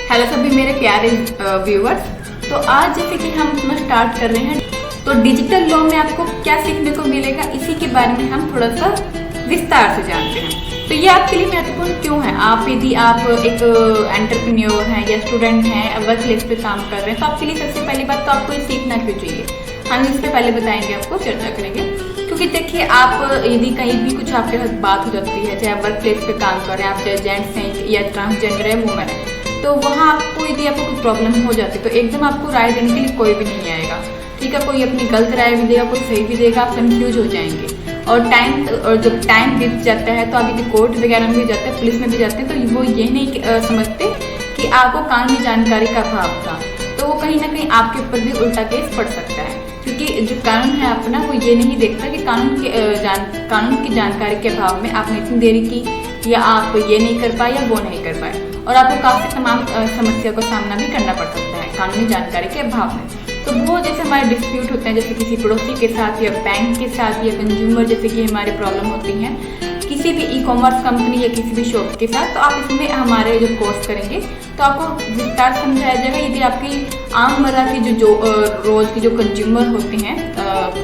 Hello सभी मेरे प्यारे व्यूअर्स। तो आज जैसे कि हम अपना स्टार्ट कर रहे हैं, तो डिजिटल लॉ में आपको क्या सीखने को मिलेगा, इसी के बारे में हम थोड़ा सा विस्तार से जानते हैं। तो ये आपके लिए महत्वपूर्ण क्यों है? यदि आप एक एंटरप्रेन्योर हैं या स्टूडेंट हैं, वर्क प्लेस पे काम कर रहे हैं, तो आपके लिए सबसे पहली बात तो आपको ये सीखना क्यों चाहिए, हम इससे पहले बताएंगे, आपको चर्चा करेंगे। क्योंकि देखिए, आप यदि कहीं भी कुछ आपके साथ बात हो जाती है, चाहे वर्क प्लेस पे काम कर रहे हैं आप, चाहे जेंट्स हैं या ट्रांसजेंडर है, वुमेन है, तो वहाँ आपको यदि आपको कुछ प्रॉब्लम हो जाती है तो एकदम आपको राय देने के लिए कोई भी नहीं आएगा। ठीक है, कोई अपनी गलत राय भी देगा, कोई सही भी देगा, आप कंफ्यूज हो जाएंगे। और जब टाइम बीत जाता है तो आप यदि कोर्ट वगैरह में भी जाते हैं, पुलिस में भी जाते हैं, तो वो ये नहीं समझते कि आपको कानूनी जानकारी का अभाव था, तो वो कहीं ना कहीं आपके ऊपर भी उल्टा केस पड़ सकता है। क्योंकि जो कानून है अपना, वो ये नहीं देखता कि कानून की जानकारी के अभाव में आपने इतनी देरी की, या आप ये नहीं कर पाए या वो नहीं कर पाए, और आपको काफी तमाम समस्या का सामना भी करना पड़ सकता है कानूनी जानकारी के अभाव में। तो वो जैसे हमारे डिस्प्यूट होते हैं, जैसे किसी पड़ोसी के साथ या बैंक के साथ या कंज्यूमर, जैसे कि हमारी प्रॉब्लम होती है किसी भी ई कॉमर्स कंपनी या किसी भी शॉप के साथ, तो आप इसमें हमारे जो कोर्स करेंगे तो आपको विस्तार समझाया जाएगा। यदि आपकी आममर्रा की जो रोज की जो कंज्यूमर होते हैं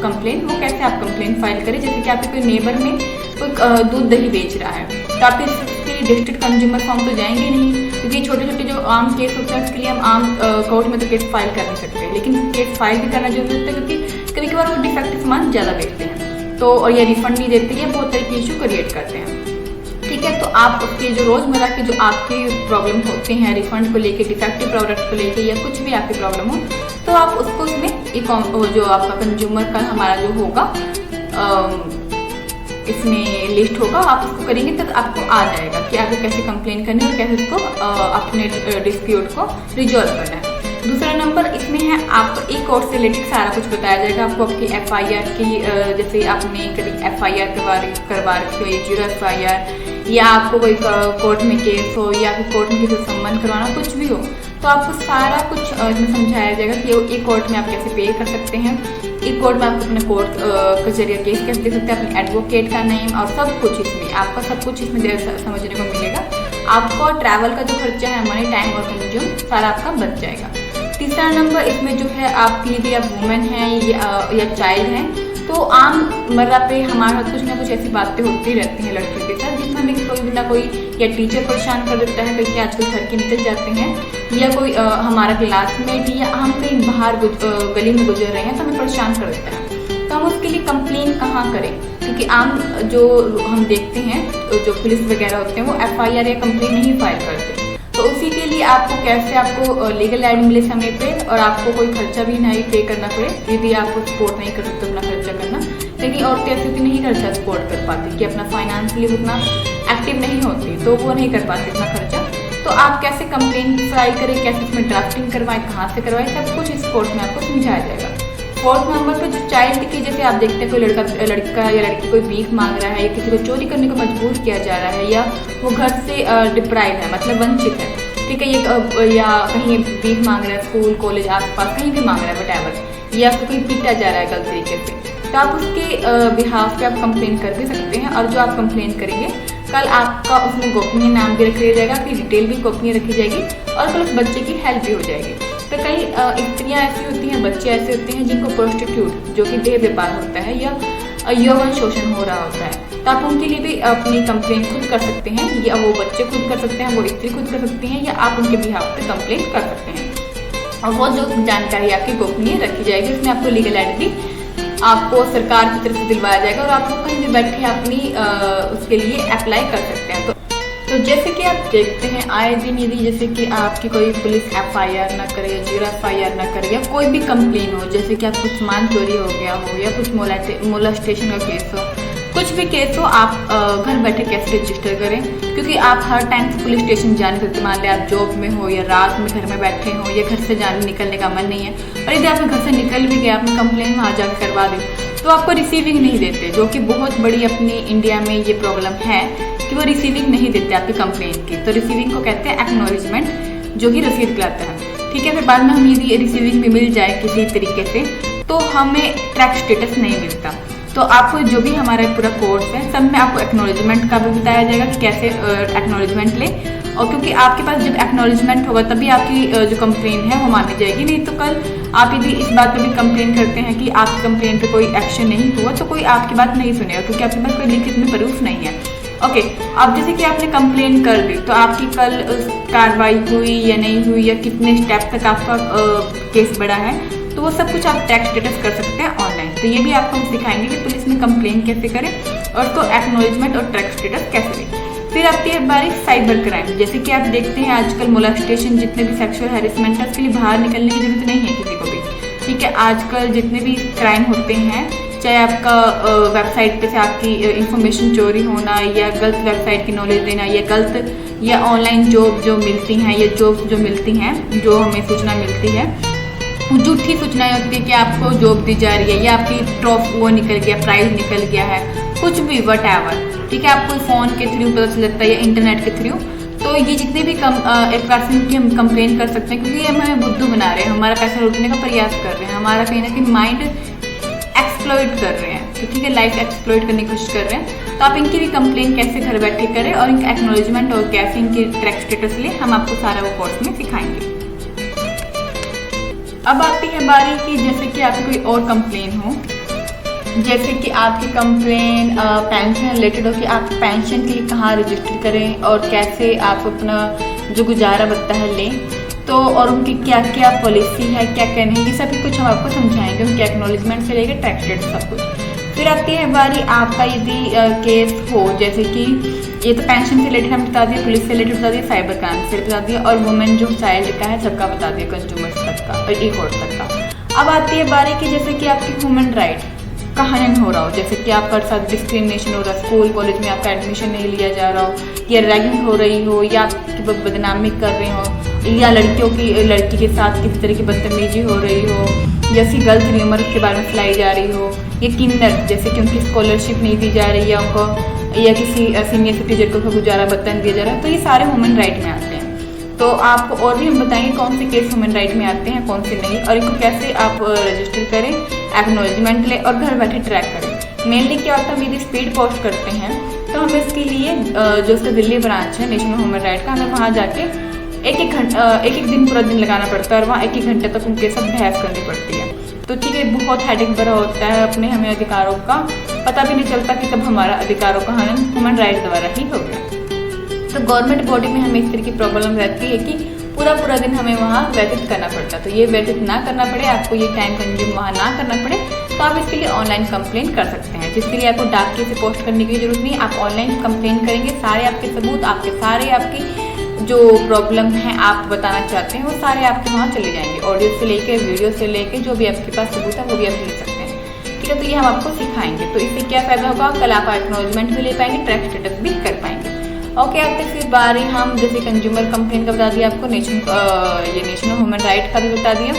कंप्लेन, वो कैसे आप कंप्लेन फाइल करें। जैसे कि आपके कोई नेबर में कोई दूध दही बेच रहा है, तो आप इसकी डिस्ट्रिक्ट कंज्यूमर फॉर्म तो जाएंगे नहीं, क्योंकि छोटे छोटे जो आम केस होते हैं उसके लिए हम आम कोर्ट में तो केस फाइल कर नहीं सकते, लेकिन केस फाइल भी करना जरूरी होता है, क्योंकि कभी कभार वो डिफेक्टिव सामान ज़्यादा बेचते हैं, तो और ये रिफंड नहीं देते हैं, बहुत तरह के इशू क्रिएट करते हैं। ठीक है, तो आप उसके जो रोजमर्रा की जो आपकी प्रॉब्लम होते हैं, रिफंड को लेके, डिफेक्टिव प्रोडक्ट को लेके, या कुछ भी आपकी प्रॉब्लम हो, तो आप उसको उसमें जो आपका कंज्यूमर का हमारा जो होगा इसमें लिस्ट होगा, आप उसको करेंगे तब आपको आ जाएगा कि आपको कैसे कंप्लेन करनी है और कैसे उसको अपने डिस्प्यूट को रिजॉल्व करना है। दूसरा नंबर इसमें है, आप ई कोर्ट से रिलेटेड सारा कुछ बताया जाएगा आपको, आपकी FIR की, जैसे आपने कभी FIR करवा रखी हो, या 0 FIR, या आपको कोई कोर्ट में केस हो, या फिर कोर्ट में किसी को सम्मन करवाना, कुछ भी हो, तो आपको सारा कुछ इसमें समझाया जाएगा कि ई कोर्ट में आप कैसे पे कर सकते हैं, ई कोर्ट में आपको अपने कोर्ट कचहरी केस कैसे दे सकते हैं, अपने एडवोकेट का नेम और सब कुछ इसमें आपका सब कुछ इसमें समझने को मिलेगा। आपको ट्रैवल का जो खर्चा है, मनी, टाइम और कंज्यूम सारा आपका बच जाएगा। तीसरा नंबर इसमें जो है, आपकी यदि आप वुमेन हैं या चाइल्ड हैं, तो आम मर्रा पे हमारे साथ कुछ ना कुछ ऐसी बातें होती रहती हैं लड़कियों के साथ, जिसमें हमें कोई ना कोई या टीचर परेशान कर देता है, क्योंकि आजकल घर के निकल जाते हैं, या कोई हमारा क्लासमेट, या हम कहीं बाहर गली में गुजर रहे हैं तो हमें परेशान कर देता है। तो हम उसके लिए कंप्लेन कहाँ करें? क्योंकि आम जो हम देखते हैं जो पुलिस वगैरह होते हैं, वो FIR या कंप्लेन नहीं फाइल करते। तो उसी के लिए आपको कैसे आपको लीगल एड मिले समय पे, और आपको कोई खर्चा भी नहीं पे करना पड़े, यदि आप सपोर्ट नहीं कर सकते अपना खर्चा करना। लेकिन औरतें ऐसी होती नहीं खर्चा सपोर्ट कर पाती, कि अपना फाइनेंशियली उतना एक्टिव नहीं होती, तो वो नहीं कर पाती इतना खर्चा। तो आप कैसे कंप्लेन फाइल करें, कैसे इसमें ड्राफ्टिंग करवाएं, कहाँ से करवाएं, सब कुछ इस कोर्स में आपको समझाया जाएगा। फोर्थ नंबर पे जो चाइल्ड की, जैसे आप देखते हैं कोई लड़का या लड़की कोई भीख मांग रहा है, या किसी को चोरी करने को मजबूर किया जा रहा है, या वो घर से डिप्राइव है, मतलब वंचित है, ठीक है, ये या कहीं भीख मांग रहा है, स्कूल कॉलेज आसपास कहीं भी मांग रहा है, वटएवर, या आपको कहीं पीटा जा रहा है गलत तरीके से, तो आप उसके बिहाफ पे आप कंप्लेन कर भी सकते हैं। और जो आप कंप्लेन करेंगे, कल आपका उसमें गोपनीय नाम भी रखा जाएगा, आपकी डिटेल भी गोपनीय रखी जाएगी, और कल उस बच्चे की हेल्प भी हो जाएगी। तो कई स्त्रियां ऐसी होती हैं, बच्चे ऐसे होते हैं जिनको प्रोस्टिट्यूट, जो कि देह व्यापार होता है, या यौन शोषण हो रहा होता है, तो आप उनके लिए भी अपनी कंप्लेन खुद कर सकते हैं, या वो बच्चे खुद कर सकते हैं, वो स्त्री खुद कर सकती हैं, या आप उनके बिहाफ पे कंप्लेन कर सकते हैं। और वो जो जानकारी आपकी गोपनीय रखी जाएगी, उसमें आपको लीगल एड भी आपको सरकार की तरफ से दिलवाया जाएगा, और आप लोग कहीं भी बैठे अपनी उसके लिए अप्लाई कर सकते हैं। तो जैसे कि आप देखते हैं आए दिन, यदि जैसे कि आपकी कोई पुलिस FIR ना करे, या 0 FIR ना करे, या कोई भी कंप्लेन हो, जैसे कि आप कुछ सामान चोरी हो गया हो, या कुछ मोलेस्टेशन का केस हो, कुछ भी केस हो, आप घर बैठे कैसे रजिस्टर करें? क्योंकि आप हर टाइम पुलिस स्टेशन जाने सकते, मान लिया आप जॉब में हो, या रात में घर में बैठे हो, या घर से निकलने का मन नहीं है, और यदि आपने घर से निकल भी गया, आपने कंप्लेन वहाँ जाकर करवा दी, तो आपको रिसीविंग नहीं देते, जो कि बहुत बड़ी अपनी इंडिया में ये प्रॉब्लम है कि वो रिसीविंग नहीं देते आपकी कंप्लेन की। तो रिसीविंग को कहते हैं एक्नॉलेजमेंट, जो कि रसीद कहलाता है। ठीक है, फिर बाद में हम यदि रिसीविंग भी मिल जाए किसी तरीके से, तो हमें ट्रैक स्टेटस नहीं मिलता। तो आपको जो भी हमारा पूरा कोर्स है, सब में आपको एक्नॉलेजमेंट का भी बताया जाएगा कि कैसे एक्नॉलेजमेंट ले, और क्योंकि आपके पास जब एक्नॉलेजमेंट होगा तभी आपकी जो कंप्लेन है वो मानी जाएगी। नहीं तो कल आप यदि इस बात पे भी कंप्लेन करते हैं कि आपकी कंप्लेन पे कोई एक्शन नहीं हुआ तो कोई आपकी बात नहीं सुनेगा, क्योंकि आपके पास कोई लिखित में प्रूफ नहीं है। ओके, अब जैसे कि आपने कंप्लेन कर दी तो आपकी कल कार्रवाई हुई या नहीं हुई, या कितने स्टेप तक आपका केस बढ़ा है, तो वो सब कुछ आप ट्रैक स्टेटस कर सकते हैं ऑनलाइन। तो ये भी आपको हम सिखाएंगे कि पुलिस में कंप्लेन कैसे करें और उसको एक्नॉलेजमेंट और ट्रैक स्टेटस कैसे दें। फिर आती है बारी साइबर क्राइम। जैसे कि आप देखते हैं आजकल मोलेस्टेशन, जितने भी सेक्सुअल हैरेसमेंट है, उसके लिए बाहर निकलने की जरूरत नहीं है किसी को भी, ठीक है। आजकल जितने भी क्राइम होते हैं, चाहे आपका वेबसाइट पे से आपकी इंफॉर्मेशन चोरी होना, या गलत वेबसाइट की नॉलेज देना, या गलत या ऑनलाइन जॉब जो मिलती हैं, या जॉब जो मिलती हैं, जो हमें सूचना मिलती है, झूठी सूचनाएं होती है कि आपको जॉब दी जा रही है, या आपकी ट्रॉफी वो निकल गया, प्राइज निकल गया है, कुछ भी वटएवर, ठीक है। आपको फ़ोन के थ्रू पता चल जाता है या इंटरनेट के थ्रू। तो ये जितने भी एक पर्सन की हम कंप्लेन कर सकते हैं, क्योंकि हमें बुद्धू बना रहे हैं, हमारा पैसा लूटने का प्रयास कर रहे हैं, हमारा कहीं ना कहीं माइंड एक्सप्लॉइट कर रहे हैं, तो ठीक है, लाइफ एक्सप्लॉइट करने की कोशिश कर रहे हैं। तो आप इनकी भी कंप्लेन कैसे घर बैठे करें और इनका एक्नॉलेजमेंट और कैसे इनकी ट्रैक स्टेटस ले, हम आपको सारा वो कोर्स में सिखाएंगे। अब आती है बारी कि जैसे कि आपकी कोई और कंप्लेन हो, जैसे कि आपकी कंप्लेन पेंशन रिलेटेड हो कि आप पेंशन के लिए कहाँ रजिस्टर करें और कैसे आप अपना जो गुजारा भत्ता है लें, तो और उनकी क्या क्या पॉलिसी है, क्या क्या नहीं, ये सभी कुछ हम आपको समझाएंगे, उनके एक्नॉलेजमेंट से लेकर ट्रैक स्टेटस सब कुछ। फिर आती है बारी आपका यदि केस हो, जैसे कि ये तो पेंशन से रिलेटेड हम बता दिए, पुलिस से रिलेटेड बता दिया, साइबर क्राइम से बता दिया, और वुमेन जो चाइल्ड का है सबका बता दिया, कंज्यूमर्स तक का और ई कोर्ट तक का। अब आती है बारी की जैसे कि आपकी ह्यूमन राइट का हनन हो रहा हो, जैसे कि आपका साथ डिस्क्रिमिनेशन हो रहा है, स्कूल कॉलेज में आपका एडमिशन नहीं लिया जा रहा हो, या रैगिंग हो रही हो, या आपकी बदनामी कर रहे हो, या लड़की के साथ किसी तरह की बदतमीजी हो रही हो, या फिर गलत र्यूमर के बारे में फैलाई जा रही हो, या किन्नर जैसे कि उनकी स्कॉलरशिप नहीं दी जा रही है उनको, या किसी सीनियर सिटीजन को गुजारा भत्ता नहीं दिया जा रहा है, तो ये सारे ह्यूमन राइट में आते हैं। तो आपको और भी हम बताएंगे कौन से केस ह्यूमन राइट में आते हैं, कौन से नहीं, और इनको कैसे आप रजिस्टर करें, एक्नॉलेजमेंट लें और घर बैठे ट्रैक करें। मेनली क्या होता है, हम यदि स्पीड पोस्ट करते हैं तो हमें इसके लिए जो उसका दिल्ली ब्रांच है नेशनल ह्यूमन राइट का, हमें वहाँ जाके एक दिन पूरा दिन लगाना पड़ता है, और वहाँ 1 घंटे तक उनके साथ बहस करनी पड़ती है। तो ठीक है, बहुत हेडेक भरा होता है, अपने हमें अधिकारों का पता भी नहीं चलता कि कब हमारा अधिकारों का हनन ह्यूमन राइट द्वारा ही हो गया। तो गवर्नमेंट बॉडी में हमें इस तरह की प्रॉब्लम रहती है कि पूरा दिन हमें वहाँ व्यतीत करना पड़ता है। तो ये व्यतीत ना करना पड़े, आपको ये टाइम कंज्यूम वहाँ ना करना पड़े, तो आप इसके लिए ऑनलाइन कंप्लेन कर सकते हैं, जिसके लिए आपको डाकिए से पोस्ट करने की जरूरत नहीं। आप ऑनलाइन कंप्लेन करेंगे, सारे आपके सबूत, आपकी जो प्रॉब्लम है आप बताना चाहते हैं, वो सारे आपके वहाँ चले जाएंगे, ऑडियो से लेके वीडियो से लेके जो भी आपके पास सबूत है वो भी आप ले सकते हैं, ठीक है। तो ये हम आपको सिखाएंगे। तो इससे क्या फायदा होगा, कल आप एक्नॉलेजमेंट भी ले पाएंगे, ट्रैक स्टेटस भी कर पाएंगे। ओके, अब तक फिर बारी हम जैसे कंज्यूमर कंप्लेन का बता दिया आपको, नेशनल ह्यूमन राइट का भी बता दिया।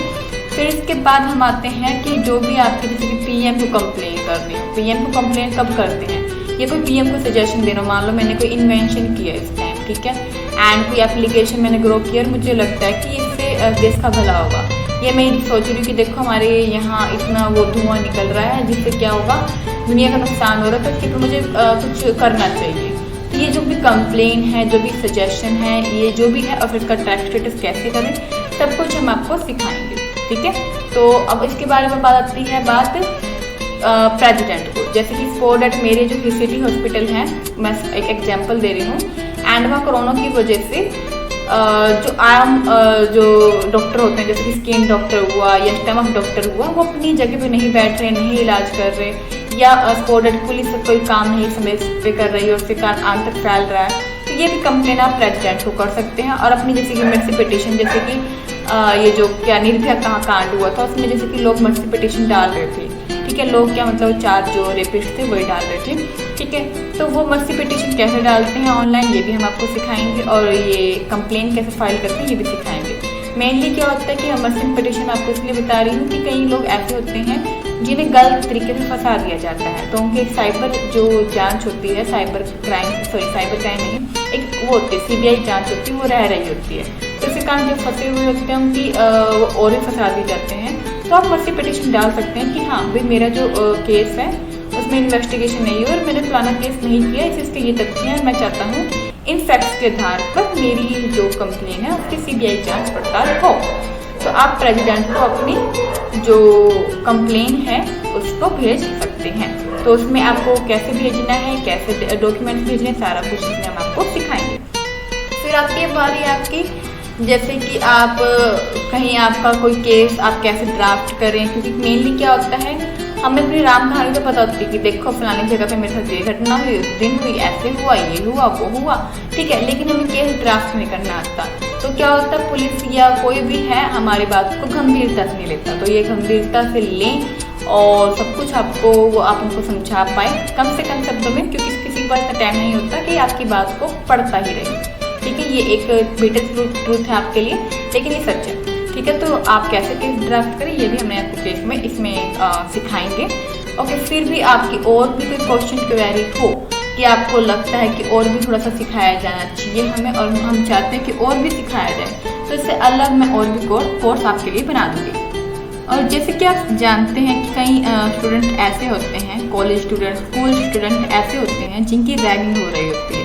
फिर इसके बाद हम आते हैं कि जो भी आपके जैसे कि पीएम को कंप्लेन करनी है, पीएम को कंप्लेन कब करते हैं, ये कोई पीएम को सजेशन दे रहा हूँ, मान लो मैंने कोई इन्वेंशन किया इस टाइम, ठीक है, एंड कोई एप्लीकेशन मैंने ग्रो किया और मुझे लगता है कि इससे देश का भला होगा, ये मैं सोच रही हूँ कि देखो हमारे यहाँ इतना वो धुआं निकल रहा है जिससे क्या होगा, दुनिया का नुकसान हो रहा है, तो इसके ऊपर मुझे कुछ करना चाहिए। तो ये जो भी कंप्लेन है, जो भी सजेशन है, ये जो भी है, और फिर इसका ट्रैक स्टेटस कैसे करें, सब कुछ हम आपको सिखाएंगे, ठीक है। तो अब इसके बारे में बात आती है प्रेसिडेंट को, जैसे कि स्पोर्ट एट मेरे जो सिटी हॉस्पिटल है, मैं एक एग्जांपल दे रही हूँ, एंड वहाँ कोरोना की वजह से जो आम जो डॉक्टर होते हैं, जैसे कि स्किन डॉक्टर हुआ या स्टमक डॉक्टर हुआ, वो अपनी जगह पे नहीं बैठ रहे, नहीं इलाज कर रहे, या स्पोर्ट एट पुलिस कोई काम नहीं समय पे कर रही है और उसके कारण आम तक फैल रहा है, तो ये भी कंप्लेन आप प्रेसिडेंट को कर सकते हैं। और अपनी जैसे कि मर्सी पिटीशन, जैसे कि ये जो क्या निर्भया कहाँ कांड हुआ था, उसमें जैसे कि लोग मर्सी पिटीशन डाल रहे थे, ठीक है, लोग क्या मतलब 4 जो रेपिस्ट थे वही डाल रहे थे, ठीक है। तो वो मर्सी पिटीशन कैसे डालते हैं ऑनलाइन, ये भी हम आपको सिखाएंगे, और ये कंप्लेन कैसे फाइल करते हैं ये भी सिखाएंगे। मेनली क्या होता है कि मर्सी पिटीशन आपको इसलिए बता रही हूँ कि कई लोग ऐसे होते हैं जिन्हें गलत तरीके से फंसा दिया जाता है, तो उनकी एक साइबर जो जांच होती है, साइबर क्राइम नहीं, एक वो होती है सीबीआई जांच होती है, वो रह रही होती है, तो इसी कारण जो फंसे हुए होते हैं उनकी वो और भी फंसा दिए जाते हैं। तो आप मर्सी पिटीशन डाल सकते हैं कि हाँ भाई मेरा जो केस है उसमें इन्वेस्टिगेशन नहीं हुई और मैंने फलाना केस नहीं किया, इसके ये तथ्य हैं, मैं चाहता हूँ इन फैक्ट्स के आधार पर मेरी जो कंप्लेन है उसकी सीबीआई जांच पड़ताल हो। तो आप प्रेसिडेंट को अपनी जो कंप्लेन है उसको भेज सकते हैं। तो उसमें आपको कैसे भेजना है, कैसे डॉक्यूमेंट्स भेजने, सारा कुछ इसमें हम आपको सिखाएंगे। फिर आपकी बारी है आपकी, जैसे कि आप कहीं आपका कोई केस आप कैसे ड्राफ्ट करें, क्योंकि मेनली क्या होता है हमें अपनी राम कहानी तो पता होती है कि देखो फलानी जगह पे मेरे साथ ये घटना हुई, उस दिन हुई, ऐसे हुआ, ये हुआ, वो हुआ, ठीक है, लेकिन हमें केस ड्राफ्ट नहीं करना आता। तो क्या होता है पुलिस या कोई भी है हमारी बात को गंभीरता से नहीं लेता। तो ये गंभीरता से लें और सब कुछ आपको आप उनको समझा पाए कम से कम शब्दों में, क्योंकि किसी के पास इतना टाइम नहीं होता कि आपकी बात को पढ़ता ही रहे। ठीक है, ये एक बिटर ट्रूथ है आपके लिए, लेकिन ये सच है। ठीक है, तो आप कैसे केस ड्राफ्ट करें ये भी हमने आपको केस में इसमें सिखाएंगे। ओके, फिर भी आपकी और भी कोई क्वेश्चन क्वेरी हो कि आपको लगता है कि और भी थोड़ा सा सिखाया जाना चाहिए हमें और हम चाहते हैं कि और भी सिखाया जाए, तो इससे अलग मैं और भी कोर्स आपके लिए बना दूँगी। और जैसे कि आप जानते हैं कि कई स्टूडेंट ऐसे होते हैं, कॉलेज स्टूडेंट, स्कूल स्टूडेंट ऐसे होते हैं जिनकी रैगिंग हो रही होती है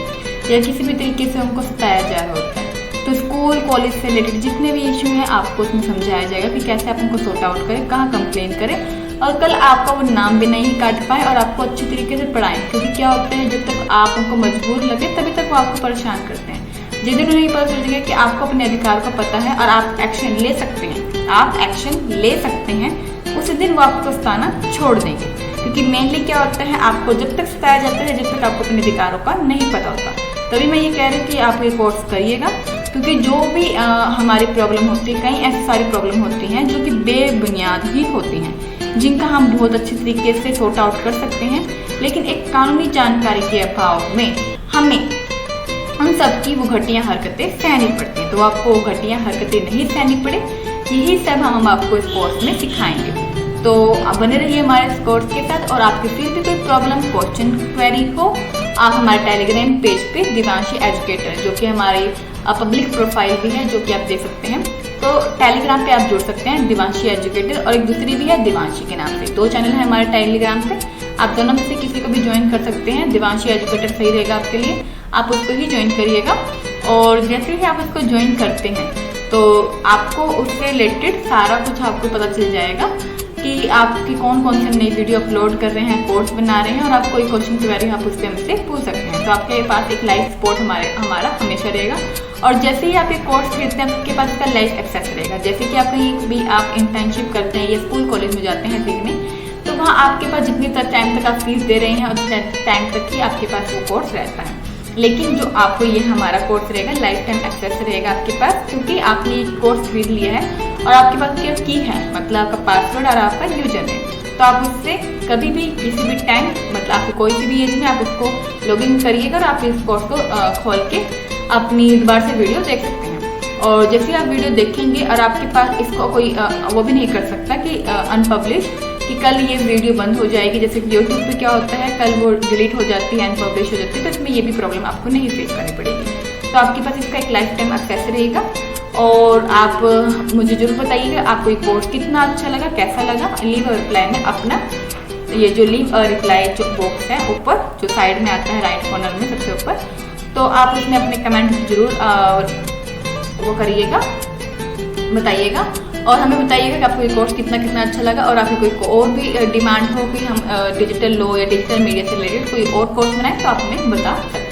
या किसी भी तरीके से उनको सताया जा रहा होता है। तो स्कूल कॉलेज से रिलेटेड जितने भी इशू हैं आपको उसमें समझाया जाएगा कि कैसे आप उनको सॉर्ट आउट करें, कहाँ कंप्लेन करें और कल आपका वो नाम भी नहीं काट पाए और आपको अच्छी तरीके से पढ़ाएं। क्योंकि क्या होता है जब तक आप उनको मजबूर लगे तभी तक वो आपको परेशान करते हैं। जिस दिन उन्हें पता चल जाएगा कि आपको अपने अधिकार को पता है और आप एक्शन ले सकते हैं, आप एक्शन ले सकते हैं, उसी दिन वो आपको सताना छोड़ देंगे। क्योंकि मेनली क्या होता है आपको जब तक सताया जाता है जब तक आपको अपने अधिकारों का नहीं पता होता। तभी मैं ये कह रही हूँ कि आप ये कोर्स करिएगा, क्योंकि जो भी हमारी प्रॉब्लम होती है, कई ऐसी सारी प्रॉब्लम होती हैं जो कि बेबुनियाद ही होती हैं, जिनका हम बहुत अच्छे तरीके से सॉर्ट आउट कर सकते हैं, लेकिन एक कानूनी जानकारी के अभाव में हमें उन सब की वो घटिया हरकतें सहनी पड़ती हैं। तो आपको वो घटिया हरकतें नहीं सहनी पड़े, यही सब हम आपको इस कोर्स में सिखाएंगे। तो आप बने रहिए हमारे इस कोर्स के साथ। और आपकी फिर भी कोई प्रॉब्लम, क्वेश्चन, क्वेरी हो, आप हमारे टेलीग्राम पेज पे दिवांशी एजुकेटर, जो कि हमारी पब्लिक प्रोफाइल भी है, जो कि आप देख सकते हैं, तो टेलीग्राम पे आप जुड़ सकते हैं दिवांशी एजुकेटर, और एक दूसरी भी है दिवांशी के नाम से। 2 चैनल है हमारे टेलीग्राम पे, आप दोनों में से किसी को भी ज्वाइन कर सकते हैं। दिवांशी एजुकेटर सही रहेगा आपके लिए, आप उसको ही ज्वाइन करिएगा। और जैसे ही आप उसको ज्वाइन करते हैं तो आपको उससे रिलेटेड सारा कुछ आपको पता चल जाएगा कि आपकी कौन कौन से नई वीडियो अपलोड कर रहे हैं, कोर्स बना रहे हैं, और आप कोई क्वेश्चन क्वेरी आप उससे हमसे पूछ सकते हैं। तो आपके पास एक लाइव सपोर्ट हमारा हमेशा रहेगा। और जैसे ही आप एक कोर्स खरीदते हैं आपके पास इसका लाइव एक्सेस रहेगा। जैसे कि आप कहीं भी आप इंटर्नशिप करते हैं या स्कूल कॉलेज में जाते हैं सीखने, तो वहाँ आपके पास जितनी टाइम तक आप फीस दे रहे हैं उस टाइम तक ही आपके पास वो कोर्स रहता है। लेकिन जो आपको ये हमारा कोर्स रहेगा लाइफ टाइम एक्सेस रहेगा आपके पास, क्योंकि आपने ये कोर्स खरीद लिया है और आपके पास क्या की है, मतलब आपका पासवर्ड और आपका यूजर है। तो आप उससे कभी भी किसी भी टाइम, मतलब आपको कोई सी भी एज में आप उसको लॉगिन करिएगा और आप इस कोर्स को खोल के अपनी दोबारा से वीडियो देख सकते हैं। और जैसे आप वीडियो देखेंगे और आपके पास इसको कोई वो भी नहीं कर सकता कि अनपब्लिश, कि कल ये वीडियो बंद हो जाएगी। जैसे कि यूट्यूब पे क्या होता है कल वो डिलीट हो जाती है, अनपब्लिश हो जाती है, तो इसमें ये भी प्रॉब्लम आपको नहीं फेस करनी पड़ेगी। तो आपके पास इसका एक लाइफ टाइम एक्सेस रहेगा। और आप मुझे जरूर बताइएगा आपको ये कोर्स कितना अच्छा लगा, कैसा लगा। लीव रिप्लाई में अपना ये जो लीव रिप्लाई जो बॉक्स है ऊपर जो साइड में आता है राइट कॉर्नर में सबसे ऊपर, तो आप उसमें अपने कमेंट जरूर वो करिएगा, बताइएगा और हमें बताइएगा कि आपको ये कोर्स कितना अच्छा लगा। और आपकी कोई और भी डिमांड हो कि हम डिजिटल लॉ या डिजिटल मीडिया से रिलेटेड कोई और कोर्स बनाएं तो आप हमें बता सकते हैं।